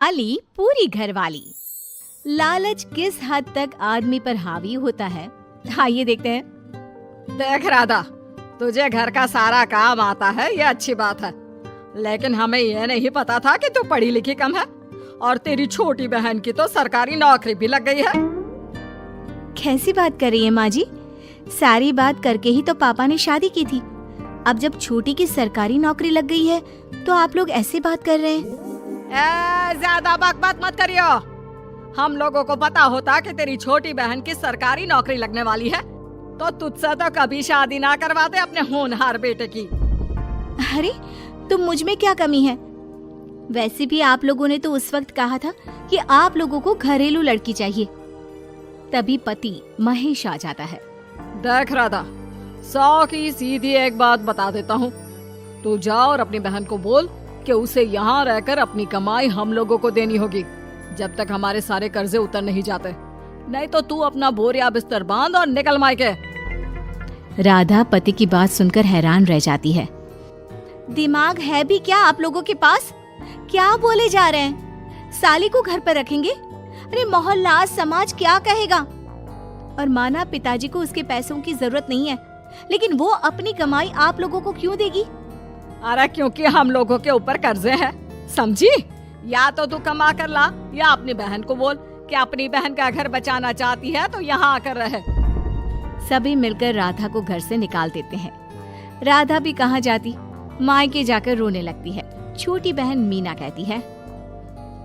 अली पूरी घरवाली। लालच किस हद तक आदमी पर हावी होता है, आइए देखते हैं। देख राधा, तुझे घर का सारा काम आता है, ये अच्छी बात है, लेकिन हमें ये नहीं पता था कि तू पढ़ी लिखी कम है और तेरी छोटी बहन की तो सरकारी नौकरी भी लग गई है। कैसी बात कर रही है माँ जी? सारी बात करके ही तो पापा ने शादी की थी। अब जब छोटी की सरकारी नौकरी लग गई है तो आप लोग ऐसे बात कर रहे हैं। ज्यादा बकवास मत करियो। हम लोगों को पता होता कि तेरी छोटी बहन की सरकारी नौकरी लगने वाली है तो तुझसे तो कभी शादी ना करवाते अपने होनहार बेटे की। अरे तुम मुझ में क्या कमी है? वैसे भी आप लोगों ने तो उस वक्त कहा था कि आप लोगों को घरेलू लड़की चाहिए। तभी पति महेश आ जाता है। देख राधा, 100 की सीधी एक बात बता देता हूँ, तू जा और अपनी बहन को बोल कि उसे यहाँ रहकर अपनी कमाई हम लोगों को देनी होगी जब तक हमारे सारे कर्जे उतर नहीं जाते, नहीं तो तू अपना बोरिया बिस्तर बांध और निकल मायके। राधा पति की बात सुनकर हैरान रह जाती है। दिमाग है भी क्या आप लोगों के पास? क्या बोले जा रहे हैं? साली को घर पर रखेंगे? अरे मोहल्ला समाज क्या कहेगा? और माना पिताजी को उसके पैसों की जरूरत नहीं है, लेकिन वो अपनी कमाई आप लोगों को क्यों देगी? अरे क्योंकि हम लोगों के ऊपर कर्जे हैं, समझी? या तो तू कमा कर ला या अपनी बहन को बोल कि अपनी बहन का घर बचाना चाहती है तो यहाँ आकर रहे। सभी मिलकर राधा को घर से निकाल देते हैं। राधा भी कहाँ जाती, मायके जाकर रोने लगती है। छोटी बहन मीना कहती है,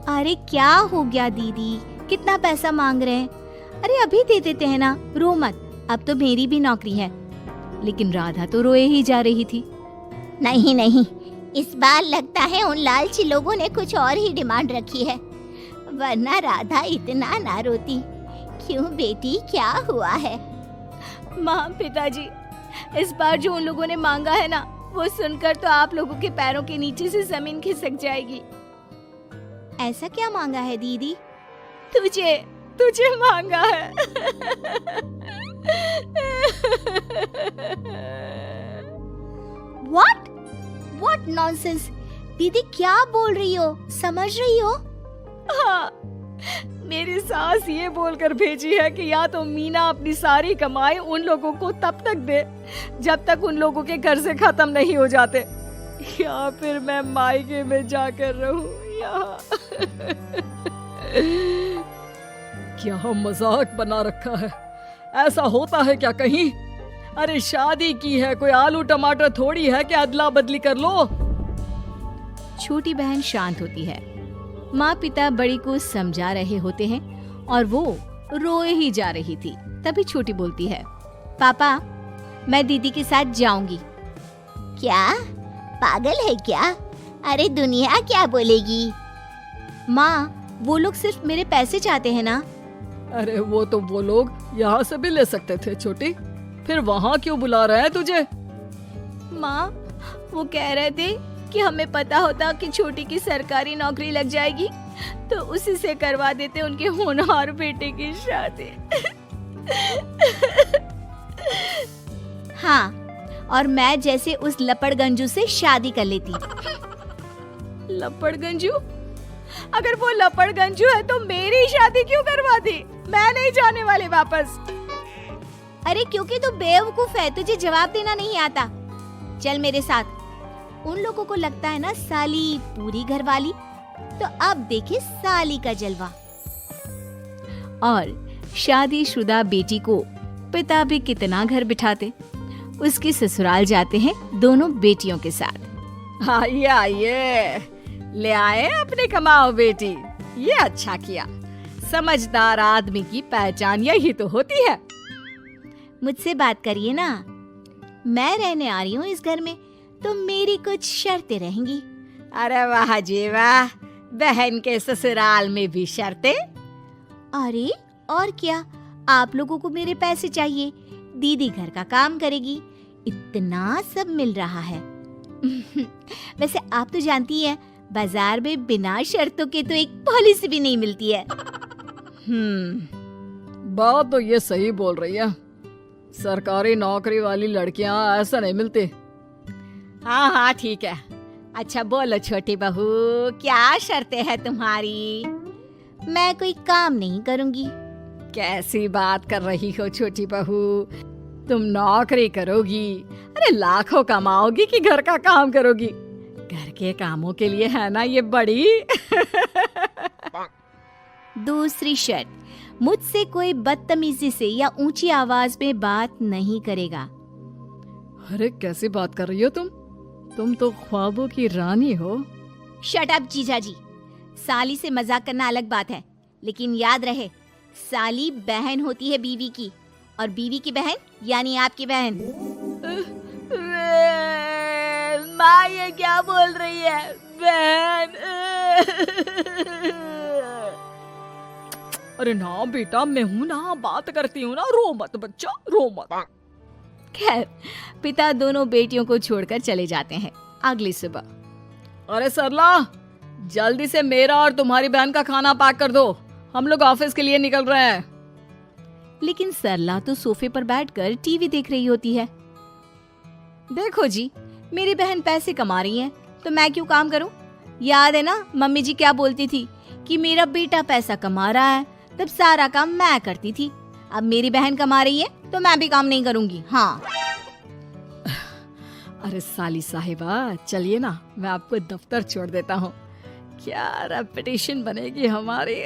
अरे क्या हो गया दीदी, कितना पैसा मांग रहे हैं? अरे अभी दे देते हैं ना, रो मत, अब तो मेरी भी नौकरी है। लेकिन राधा तो रोए ही जा रही थी। नहीं नहीं, इस बार लगता है उन लालची लोगों ने कुछ और ही डिमांड रखी है, वरना राधा इतना ना रोती। क्यों बेटी, क्या हुआ है? माँ पिताजी, इस बार जो उन लोगों ने मांगा है ना, वो सुनकर तो आप लोगों के पैरों के नीचे से जमीन खिसक जाएगी। ऐसा क्या मांगा है दीदी? तुझे मांगा है। What nonsense? दीदी क्या बोल रही हो? समझ रही हो? हाँ, मेरी सास ये बोलकर भेजी है कि या तो मीना अपनी सारी कमाई उन लोगों को तब तक दे जब तक उन लोगों के कर्जे खत्म नहीं हो जाते, या फिर मैं मायके में जाकर रहूं यहाँ। क्या मजाक बना रखा है? ऐसा होता है क्या कहीं? अरे शादी की है, कोई आलू टमाटर थोड़ी है कि अदला बदली कर लो। छोटी बहन शांत होती है। माँ पिता बड़ी को समझा रहे होते हैं और वो रोए ही जा रही थी। तभी छोटी बोलती है, पापा मैं दीदी के साथ जाऊंगी। क्या पागल है क्या? अरे दुनिया क्या बोलेगी? माँ वो लोग सिर्फ मेरे पैसे चाहते हैं ना। अरे वो तो वो लोग यहाँ से भी ले सकते थे छोटी, फिर वहाँ क्यों बुला रहे हैं तुझे? माँ वो कह रहे थे कि हमें पता होता कि छोटी की सरकारी नौकरी लग जाएगी तो उसी से करवा देते उनके होनहार बेटे की शादी। हाँ, और मैं जैसे उस लपड़गंजू से शादी कर लेती। लपड़गंजू? अगर वो लपड़गंजू है तो मेरी शादी क्यों करवाती? मैं नहीं जाने वाली वापस। अरे क्योंकि तू बेवकूफ है, तुझे जवाब देना नहीं आता। चल मेरे साथ। उन लोगों को लगता है ना साली पूरी घरवाली, तो अब देखे साली का जलवा। और शादीशुदा बेटी को पिता भी कितना घर बिठाते। उसके ससुराल जाते हैं दोनों बेटियों के साथ। आइए आइए, ले आए अपनी कमाओ बेटी, ये अच्छा किया। समझदार आदमी की पहचान यही तो होती है। मुझसे बात करिए ना, मैं रहने आ रही हूँ इस घर में, तो मेरी कुछ शर्तें रहेंगी। अरे वाह जी वाह, बहन के ससुराल में भी शर्तें? अरे और क्या, आप लोगों को मेरे पैसे चाहिए, दीदी घर का काम करेगी, इतना सब मिल रहा है। वैसे आप तो जानती हैं, बाजार में बिना शर्तों के तो एक पॉलिसी भी नहीं मिलती है। बात तो ये सही बोल रही है, सरकारी नौकरी वाली लड़कियां ऐसा नहीं मिलती। हाँ हाँ ठीक है, अच्छा बोलो छोटी बहू, क्या शर्तें हैं तुम्हारी? मैं कोई काम नहीं करूंगी। कैसी बात कर रही हो छोटी बहू, तुम नौकरी करोगी? अरे लाखों कमाओगी कि घर का काम करोगी? घर के कामों के लिए है ना ये बड़ी। दूसरी शर्त, मुझसे कोई बदतमीजी से या ऊंची आवाज में बात नहीं करेगा। अरे कैसी बात कर रही हो तुम तो ख्वाबों की रानी हो। शट अप जीजा जी, साली से मजाक करना अलग बात है, लेकिन याद रहे साली बहन होती है बीवी की, और बीवी की बहन यानी आपकी बहन। माँ ये क्या बोल रही है? बहन। अरे ना बेटा, मैं हूँ ना, बात करती हूँ ना, रो मत बच्चा, रो मत। खैर, पिता दोनों बेटियों को छोड़कर चले जाते हैं। अगली सुबह, अरे सरला, जल्दी से मेरा और तुम्हारी बहन का खाना पैक कर दो, हम लोग ऑफिस के लिए निकल रहे हैं। लेकिन सरला तो सोफे पर बैठकर टीवी देख रही होती है। देखो जी, मेरी बहन पैसे कमा रही है तो मैं क्यों काम करूं? याद है ना मम्मी जी क्या बोलती थी कि मेरा बेटा पैसा कमा रहा है, तब सारा काम मैं करती थी। अब मेरी बहन कमा रही है तो मैं भी काम नहीं करूंगी। हाँ। अरे साली साहिबा, चलिए ना, मैं आपको दफ्तर छोड़ देता हूँ। क्या रेपुटेशन बनेगी हमारी।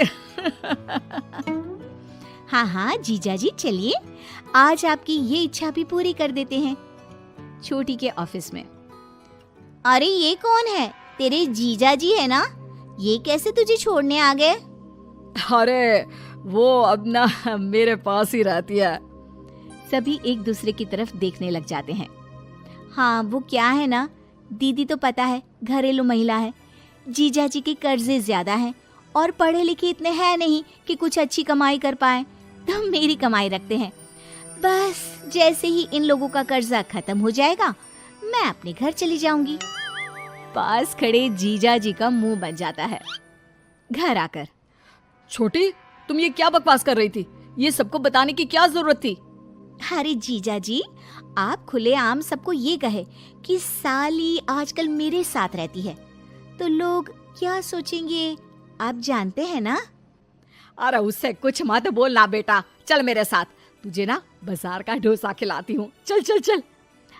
हाँ हाँ जीजा जी चलिए, आज आपकी ये इच्छा भी पूरी कर देते हैं। छोटी के ऑफिस में, अरे ये कौन है? तेरे जीजा जी है ना? ये कैसे तुझे छोड़ने आ गए? अरे वो अब ना मेरे पास ही रहती है। सभी एक दूसरे की तरफ देखने लग जाते हैं। हाँ वो क्या है ना, दीदी तो पता है घरेलू महिला है, जीजा जी के कर्जे ज्यादा हैं और पढ़े लिखे इतने हैं नहीं कि कुछ अच्छी कमाई कर पाए, तो मेरी कमाई रखते हैं। बस जैसे ही इन लोगों का कर्जा खत्म हो जाएगा मैं अपने घर चली जाऊंगी। पास खड़े जीजा जी का मुंह बन जाता है। घर आकर, छोटी, तुम ये क्या बकवास कर रही थी? ये सबको बताने की क्या जरूरत थी? अरे जीजा जी, आप खुलेआम सबको ये कहे कि साली आजकल मेरे साथ रहती है तो लोग क्या सोचेंगे, आप जानते हैं ना। अरे उससे कुछ मत बोलना बेटा, चल मेरे साथ, तुझे ना बाजार का डोसा खिलाती हूँ। चल चल चल।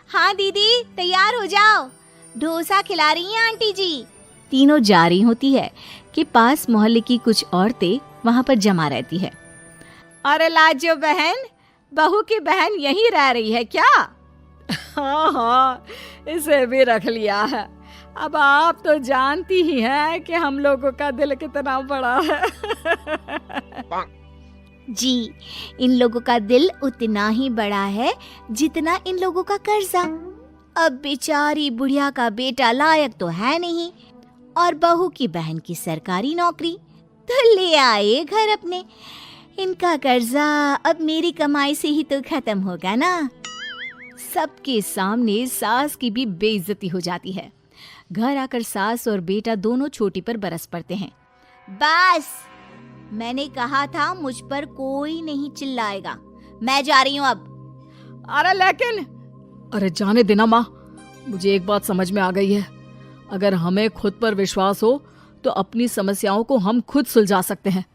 हाँ दीदी तैयार हो जाओ, डोसा खिला रही हैं आंटी जी। तीनों जा रही होती है कि पास मोहल्ले की कुछ औरतें वहां पर जमा रहती है। अरे लाजो बहन, बहू की बहन यहीं रह रही है क्या? हाँ हाँ, इसे भी रख लिया है। अब आप तो जानती ही हैं कि हम लोगों का दिल कितना बड़ा है। जी, इन लोगों का दिल उतना ही बड़ा है जितना इन लोगों का कर्जा। अब बेचारी बुढ़िया का बेटा लायक तो है नहीं और बहू की बहन की सरकारी नौकरी, तो ले आए घर अपने। इनका कर्जा अब मेरी कमाई से ही तो खत्म होगा ना। सबके सामने सास की भी बेइज्जती हो जाती है। घर आकर सास और बेटा दोनों छोटी पर बरस पड़ते हैं। बस, मैंने कहा था मुझ पर कोई नहीं चिल्लाएगा, मैं जा रही हूँ अब। अरे लेकिन, अरे जाने देना माँ, मुझे एक बात समझ में आ गई है, अगर हमें खुद पर विश्वास हो तो अपनी समस्याओं को हम खुद सुलझा सकते हैं।